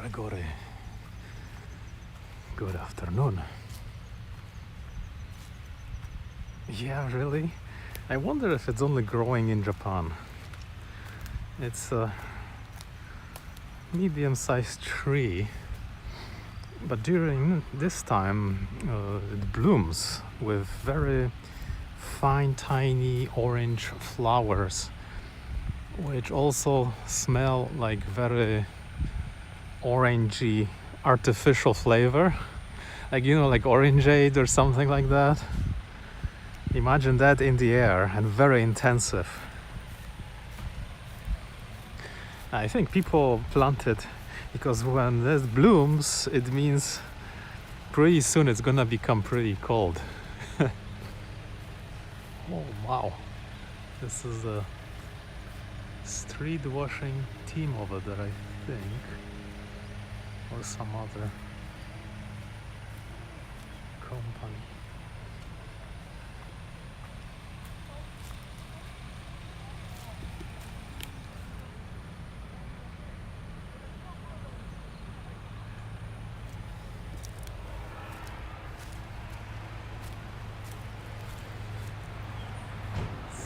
Gregory. Good afternoon. Yeah, really? I wonder if it's only growing in Japan. It's a medium-sized tree, but during this time it blooms with very fine, tiny orange flowers, which also smell like very orangey artificial flavor, like like orangeade or something like that. Imagine that in the air, and very intensive. I think people plant it because when this blooms, it means pretty soon it's gonna become pretty cold. Oh wow, this is a street washing team over there, I think, or some other company.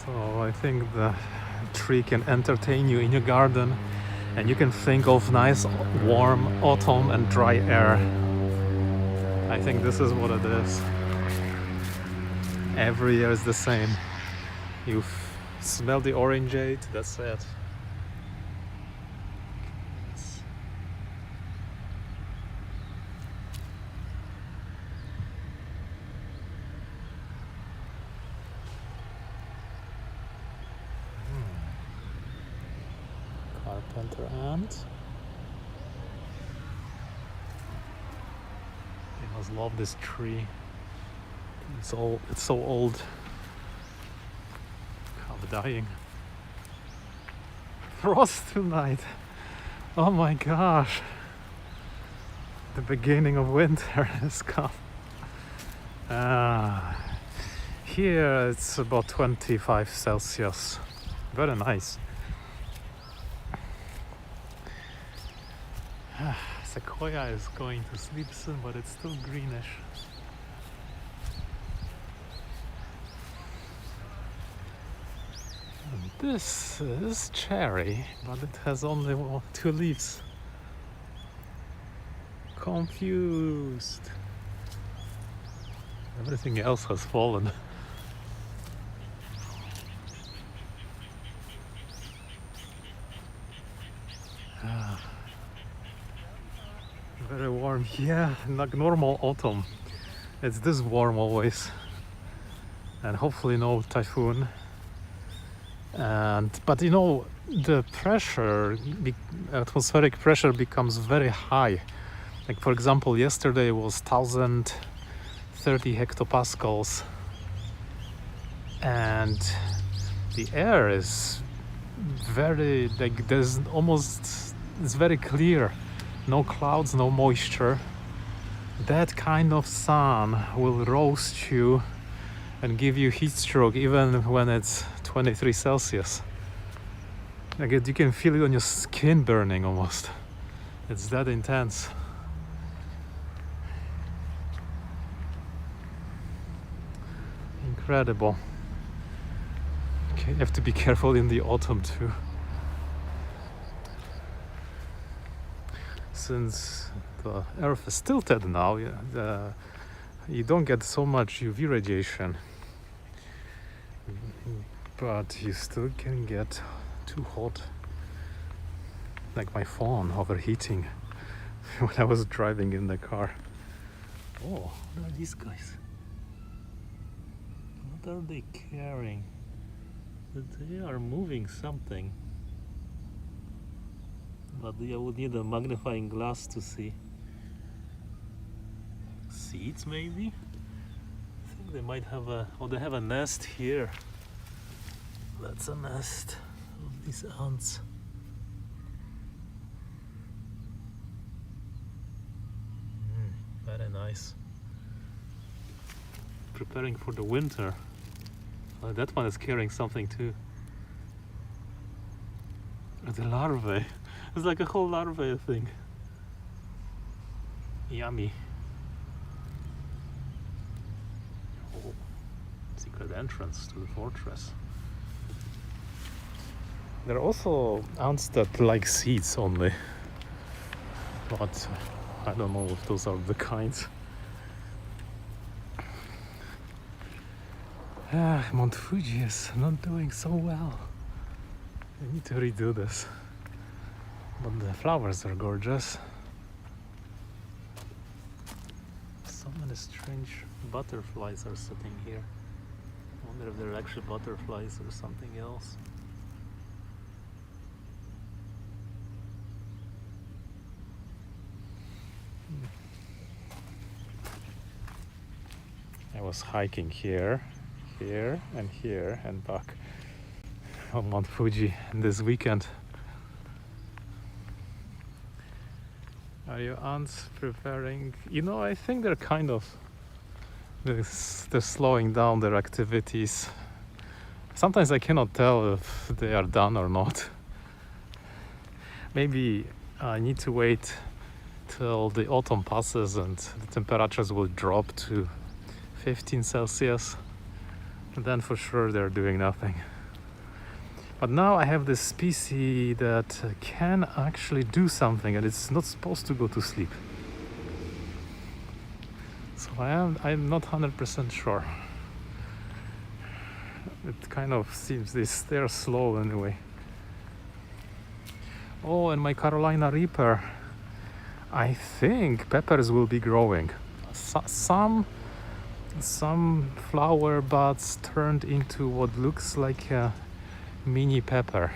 So I think the tree can entertain you in your garden, and you can think of nice warm autumn and dry air. I think this is what it is. Every year is the same. You smell the orangeade, that's it. Carpenter ant. I must love this tree. It's so old. I'm dying. Frost tonight. Oh my gosh. The beginning of winter has come. Here it's about 25 Celsius. Very nice. Sequoia is going to sleep soon, but it's still greenish. And this is cherry, but it has only 2 leaves. Confused. Everything else has fallen. Very warm. Yeah, like normal autumn. It's this warm always. And hopefully no typhoon. But the pressure, atmospheric pressure becomes very high. Like for example, yesterday was 1030 hectopascals, and the air is very it's very clear, no clouds, no moisture. That kind of sun will roast you and give you heat stroke even when it's 23 Celsius. Like you can feel it on your skin burning almost. It's that intense. Incredible. Okay, you have to be careful in the autumn too. Since the earth is tilted now, you don't get so much UV radiation, but you still can get too hot. Like my phone overheating when I was driving in the car. Oh, what are these guys? What are they carrying? They are moving something. But I would need a magnifying glass to see. Seeds maybe? I think they might have they have a nest here. That's a nest of these ants. Very nice. Preparing for the winter. That one is carrying something too. The larvae. It's like a whole larvae thing. Yummy. Oh, secret entrance to the fortress. There are also ants that like seeds only, but I don't know if those are the kinds. Mount Fuji is not doing so well. I need to redo this. But the flowers are gorgeous. So many strange butterflies are sitting here. I wonder if they're actually butterflies or something else. I was hiking here, and back on Mount Fuji this weekend. Are your ants preparing? You know, I think they're kind of they're slowing down their activities. Sometimes I cannot tell if they are done or not. Maybe I need to wait till the autumn passes and the temperatures will drop to 15 Celsius. And then for sure they're doing nothing. But now I have this species that can actually do something, and it's not supposed to go to sleep. So I'm not 100% sure. It kind of seems they're slow anyway. Oh, and my Carolina Reaper. I think peppers will be growing. Some flower buds turned into what looks like a mini pepper.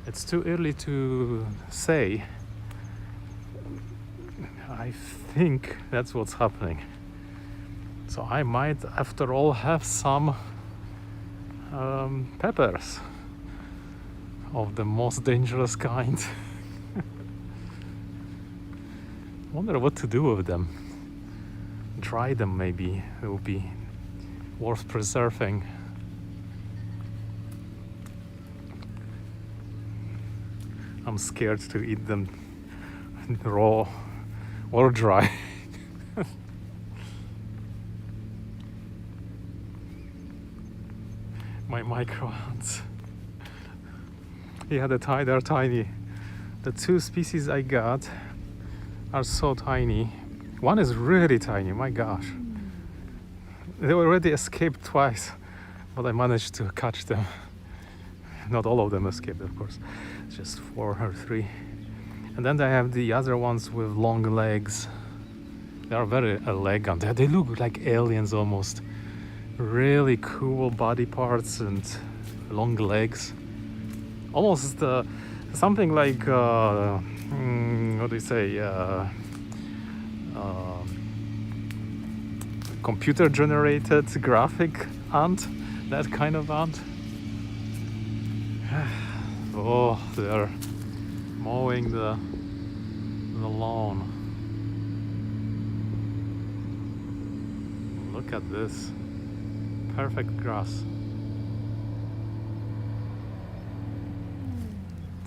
It's too early to say. I think that's what's happening. So I might, after all, have some peppers of the most dangerous kind. Wonder what to do with them. Dry them maybe. It will be worth preserving. I'm scared to eat them raw or dry. My micro ants. Yeah, they're tiny. The two species I got are so tiny. One is really tiny, my gosh. They already escaped twice, but I managed to catch them. Not all of them escaped, of course. Just 4 or 3. And then I have the other ones with long legs. They are very elegant. They look like aliens almost. Really cool body parts and long legs. Almost something like what do you say? Computer-generated graphic ant. That kind of ant. Oh, they're mowing the lawn. Look at this. Perfect grass.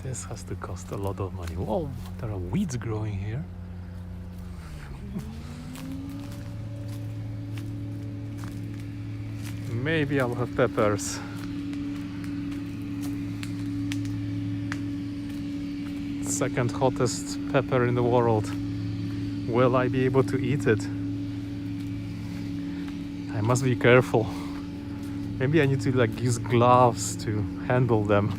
This has to cost a lot of money. Whoa, there are weeds growing here. Maybe I'll have peppers. Second hottest pepper in the world. Will I be able to eat it? I must be careful. Maybe I need to use gloves to handle them.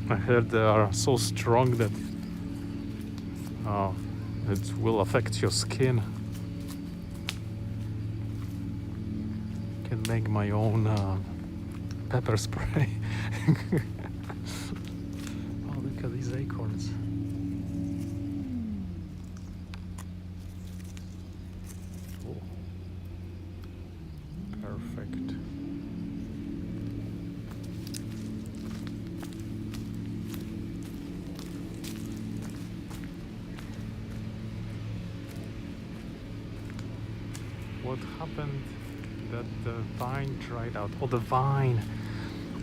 I heard they are so strong that it will affect your skin. Can make my own pepper spray. Oh, look at these acorns. Oh. Perfect. What happened that the vine dried out? Oh, the vine.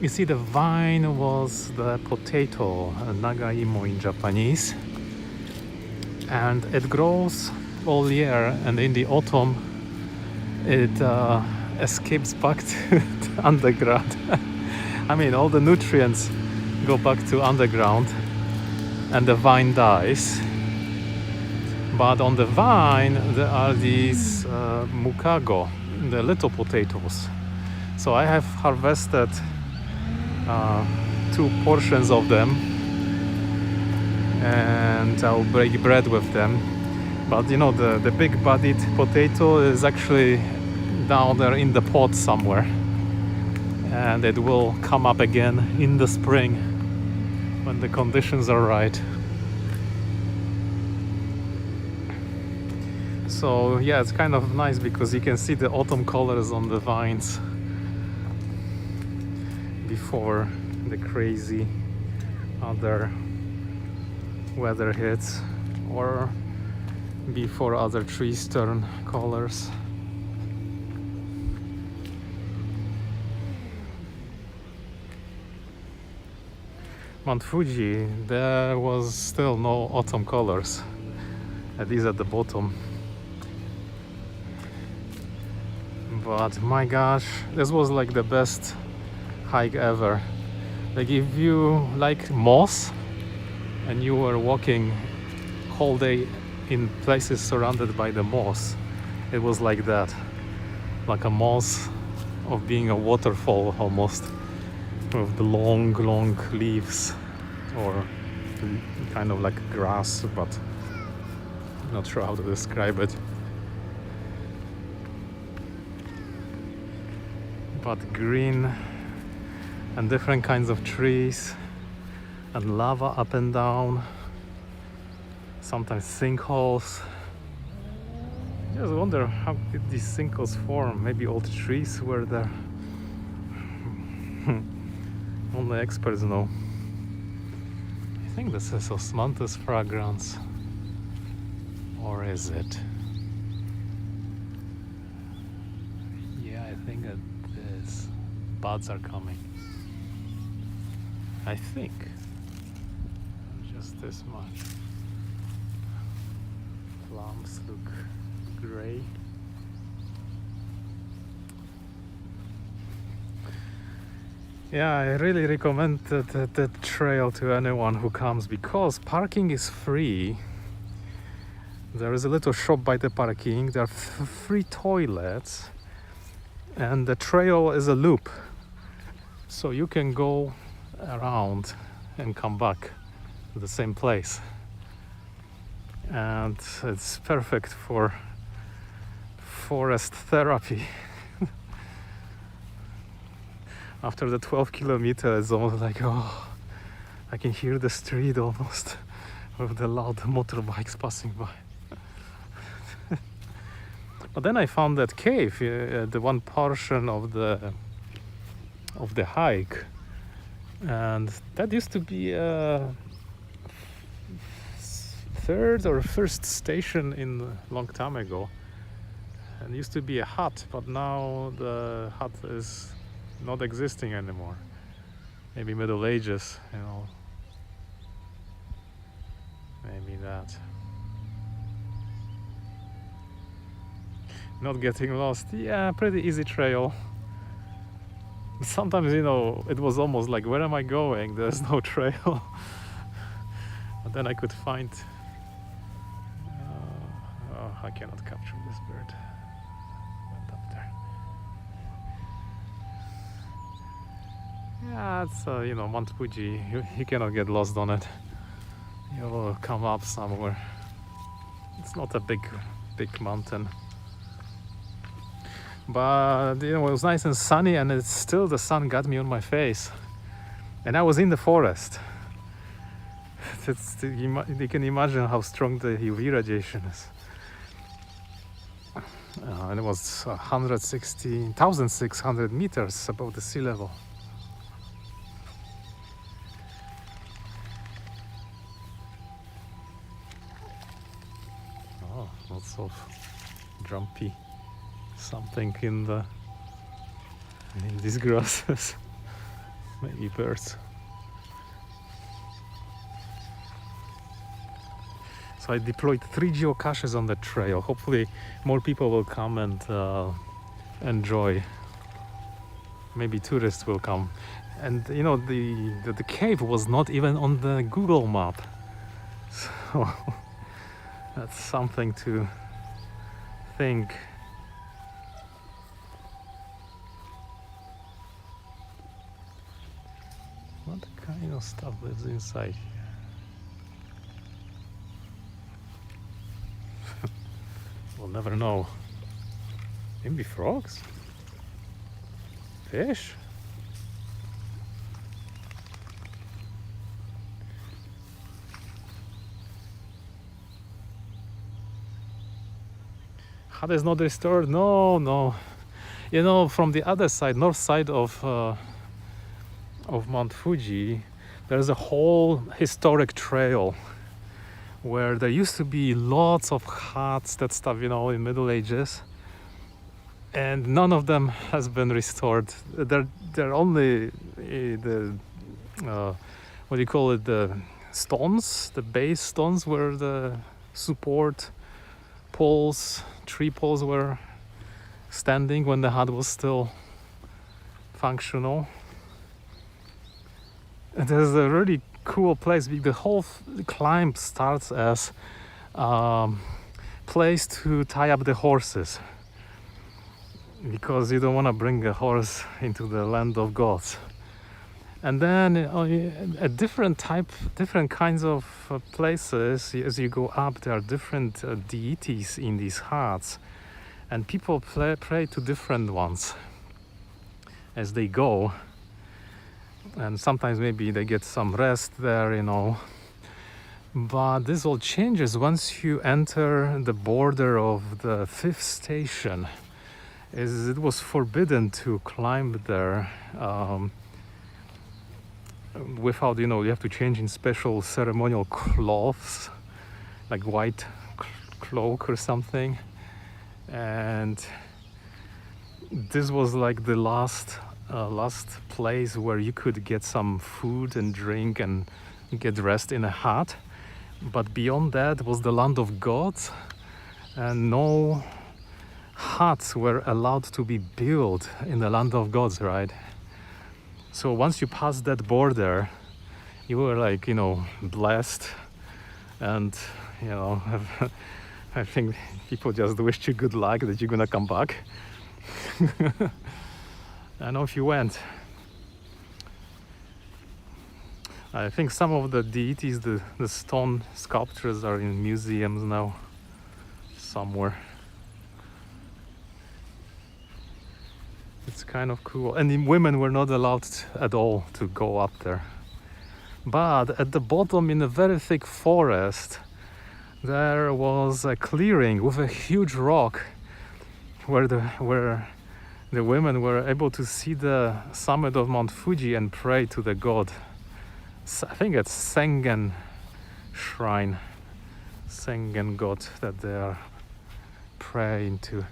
You see, the vine was the potato, nagaimo in Japanese, and it grows all year, and in the autumn it escapes back to the underground. I mean, all the nutrients go back to underground and the vine dies. But on the vine there are these mukago, the little potatoes. So I have harvested 2 portions of them, and I'll break bread with them. But you know, the big bodied potato is actually down there in the pot somewhere, and it will come up again in the spring when the conditions are right. So yeah, it's kind of nice because you can see the autumn colors on the vines before the crazy other weather hits, or before other trees turn colors. Mount Fuji, there was still no autumn colors, at least at the bottom. But my gosh, this was like the best hike ever. Like, if you like moss and you were walking whole day in places surrounded by the moss, it was like that, like a moss of being a waterfall almost, with the long leaves, or kind of like grass, but not sure how to describe it. But green and different kinds of trees and lava up and down, sometimes sinkholes. I just wonder, how did these sinkholes form? Maybe old trees were there. Only experts know. I think this is Osmanthus Fragrans. Or is it? Yeah, I think it is. Buds are coming. I think. Just this much. Plums look gray. Yeah, I really recommend the trail to anyone who comes, because parking is free. There is a little shop by the parking, there are free toilets, and the trail is a loop. So you can go around and come back to the same place. And it's perfect for forest therapy. After the 12 kilometers, it's almost like, oh, I can hear the street almost with the loud motorbikes passing by. But then I found that cave, the one portion of the hike, and that used to be a third or first station in a long time ago, and used to be a hut, but now the hut is not existing anymore. Maybe Middle Ages, you know. Maybe that. Not getting lost. Yeah, pretty easy trail. Sometimes, you know, it was almost like, where am I going? There's no trail. But then I could find... oh, I cannot capture this bird. Went up there. Yeah, it's you know, Mount Fuji. You cannot get lost on it. You will come up somewhere. It's not a big mountain. But you know, it was nice and sunny, and it's still, the sun got me on my face, and I was in the forest. You can imagine how strong the UV radiation is. And it was 1,600 meters above the sea level. Oh, lots of jumpy something in these grasses. maybe birds. So I deployed 3 geocaches on the trail. Hopefully more people will come and enjoy. Maybe tourists will come. And you know, the cave was not even on the Google map. So that's something to think. What kind of stuff lives inside here? We'll never know. Maybe frogs? Fish? Hut is not restored? No, no. You know, from the other side, north side of Mount Fuji, there's a whole historic trail where there used to be lots of huts, that stuff, you know, in Middle Ages, and none of them has been restored. They're only the what do you call it, the stones, the base stones where the support poles, tree poles were standing when the hut was still functional. And there's a really cool place. The whole climb starts as place to tie up the horses, because you don't want to bring a horse into the land of gods. And then a different kinds of places. As you go up, there are different deities in these huts, and people pray to different ones as they go. And sometimes maybe they get some rest there, you know. But this all changes once you enter the border of the 5th station. It was forbidden to climb there without, you know, you have to change in special ceremonial cloths, like white cloak or something. And this was like the last place where you could get some food and drink and get rest in a hut. But beyond that was the land of gods, and no huts were allowed to be built in the land of gods, right? So once you pass that border, you were like, you know, blessed, and you know, I think people just wished you good luck that you're gonna come back. And off you went. I think some of the deities, the stone sculptures, are in museums now somewhere. It's kind of cool. And the women were not allowed at all to go up there. But at the bottom, in a very thick forest, there was a clearing with a huge rock where the women were able to see the summit of Mount Fuji and pray to the god. I think it's Sengen shrine, Sengen god that they are praying to.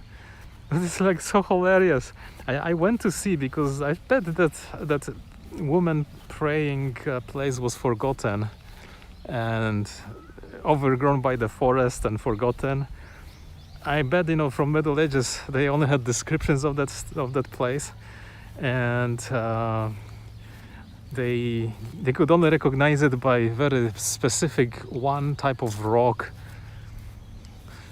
It's like so hilarious. I went to see because I bet that woman praying place was forgotten and overgrown by the forest and forgotten. I bet, you know, from Middle Ages they only had descriptions of that place, and they could only recognize it by very specific one type of rock.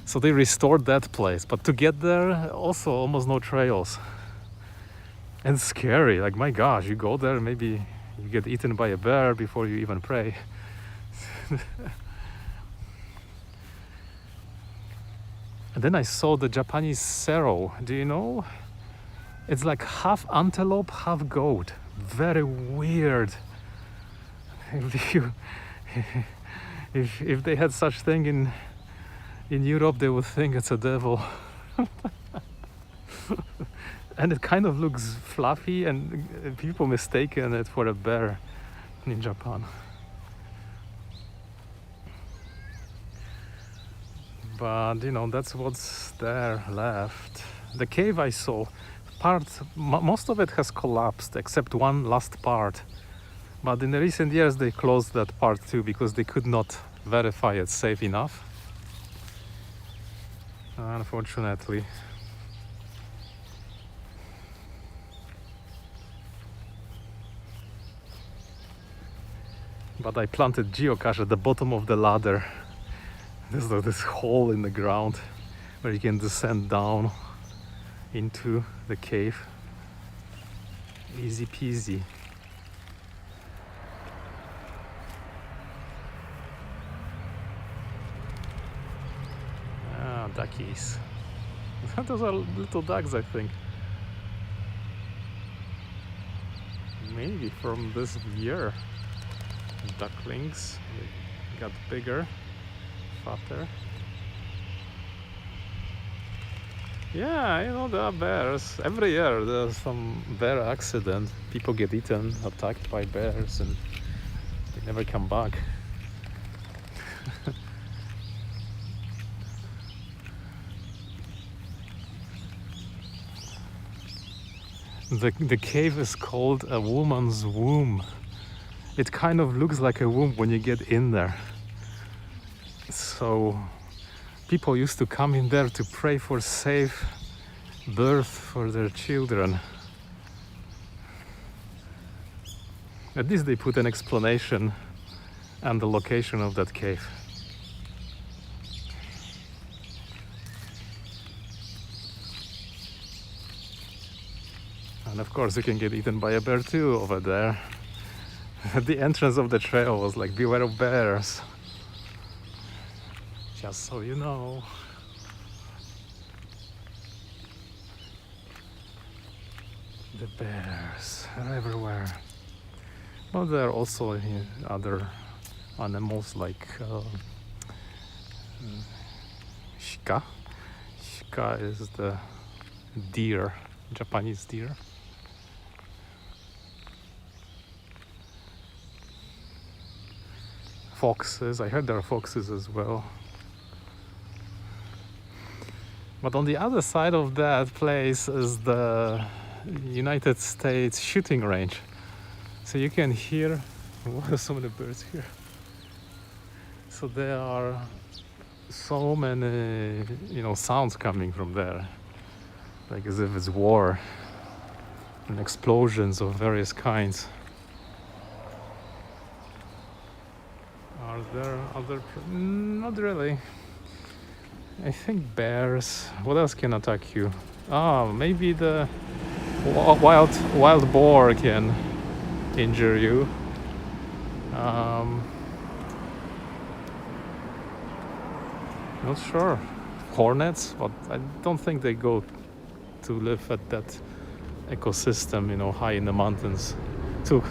So they restored that place, but to get there, also almost no trails. And scary, like my gosh, you go there, maybe you get eaten by a bear before you even pray. And then I saw the Japanese sero. Do you know? It's like half antelope, half goat. Very weird. If they had such thing in Europe, they would think it's a devil. And it kind of looks fluffy, and people mistaken it for a bear in Japan. But you know, that's what's there left. The cave I saw, most of it has collapsed except one last part. But in the recent years they closed that part too because they could not verify it safe enough. Unfortunately. But I planted geocache at the bottom of the ladder. There's like this hole in the ground where you can descend down into the cave. Easy peasy. Ah, duckies. Those are little ducks, I think. Maybe from this year. Ducklings got bigger, fatter. Yeah, you know, there are bears. Every year there's some bear accident. People get eaten, attacked by bears, and they never come back. The cave is called a woman's womb. It kind of looks like a womb when you get in there. So people used to come in there to pray for safe birth for their children. At least they put an explanation and the location of that cave. And of course you can get eaten by a bear too over there. The entrance of the trail was like, beware of bears. Just so you know. The bears are everywhere. But there are also other animals like shika. Shika is the deer, Japanese deer. Foxes, I heard there are foxes as well. But on the other side of that place is the United States shooting range. So you can hear, what are so many birds here? So there are so many, sounds coming from there. Like as if it's war and explosions of various kinds. Are there other... Not really. I think bears. What else can attack you? Maybe the wild boar can injure you. Not sure. Hornets, but I don't think they go to live at that ecosystem, high in the mountains. Too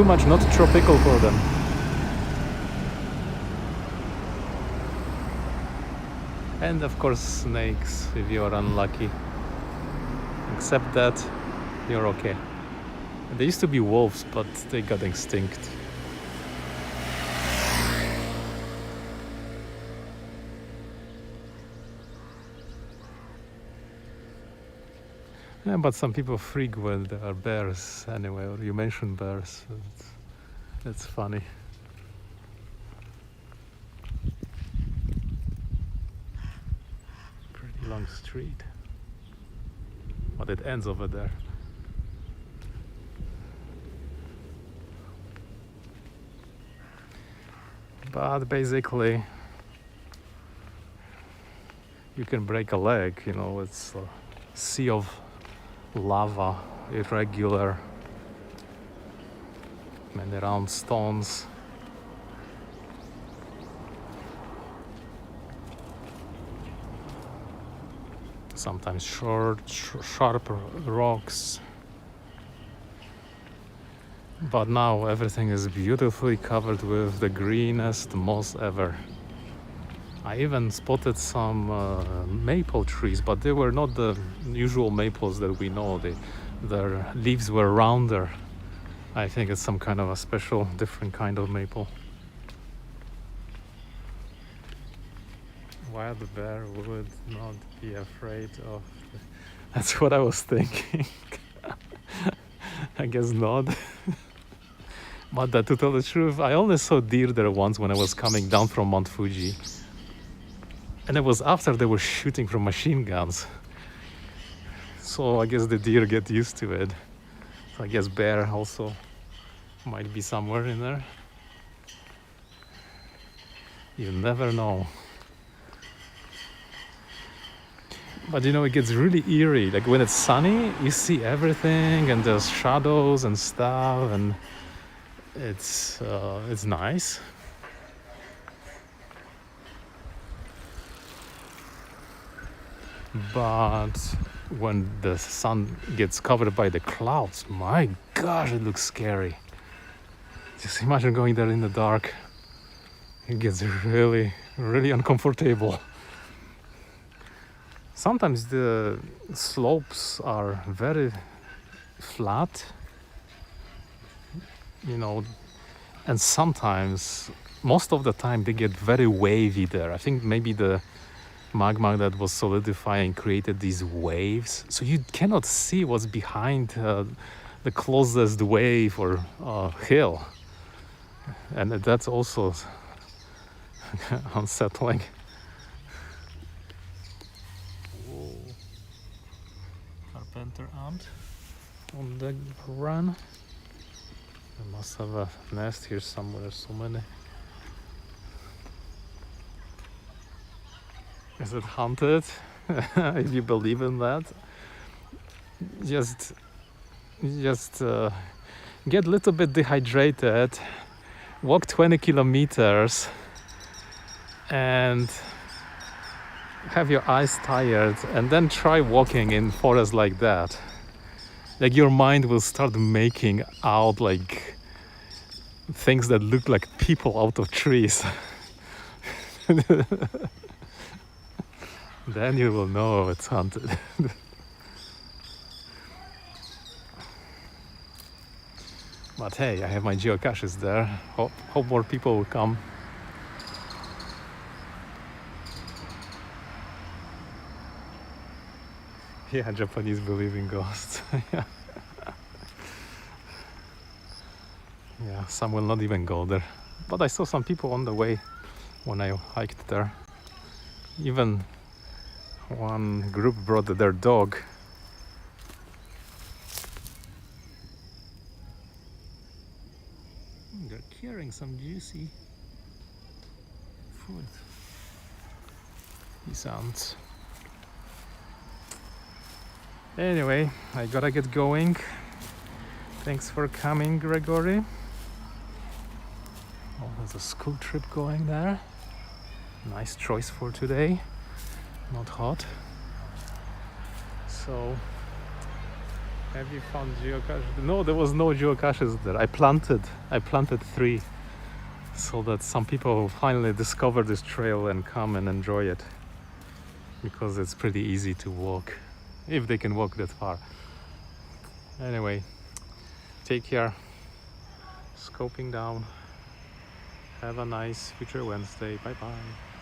much not tropical for them. And of course snakes, if you are unlucky. Except that, you're okay. There used to be wolves, but they got extinct. Yeah, but some people freak when there are bears anyway, or you mention bears. It's funny. Long street, but it ends over there. But basically you can break a leg, it's a sea of lava, irregular, many round stones. Sometimes sharp rocks. But now everything is beautifully covered with the greenest moss ever. I even spotted some maple trees, but they were not the usual maples that we know. Their leaves were rounder. I think it's some kind of a special, different kind of maple. wild bear would not be afraid of. That's what I was thinking. I guess not. But to tell the truth, I only saw deer there once when I was coming down from Mount Fuji. And it was after they were shooting from machine guns. So I guess the deer get used to it. So I guess bear also might be somewhere in there. You never know. But you know, it gets really eerie. Like when it's sunny, you see everything and there's shadows and stuff, and it's nice. But when the sun gets covered by the clouds, my gosh, it looks scary. Just imagine going there in the dark. It gets really, really uncomfortable. Sometimes the slopes are very flat, you know, and sometimes, most of the time, they get very wavy there. I think maybe the magma that was solidifying created these waves, so you cannot see what's behind the closest wave or hill, and that's also unsettling. Whoa. Carpenter ant on the run. I must have a nest here somewhere. So many. Is it haunted? If you believe in that, just get a little bit dehydrated, walk 20 kilometers, and have your eyes tired, and then try walking in forest like that. Like your mind will start making out like things that look like people out of trees. Then you will know it's haunted. But hey, I have my geocaches there. Hope more people will come. Yeah, Japanese believe in ghosts. Yeah, some will not even go there. But I saw some people on the way when I hiked there. Even one group brought their dog. They're carrying some juicy food. These ants. Anyway, I gotta get going. Thanks for coming, Gregory. Oh, there's a school trip going there. Nice choice for today. Not hot. So, have you found geocaches? No, there was no geocaches there. I planted 3 so that some people will finally discover this trail and come and enjoy it, because it's pretty easy to walk if they can walk that far. Anyway, take care. Scoping down. Have a nice future Wednesday. Bye bye.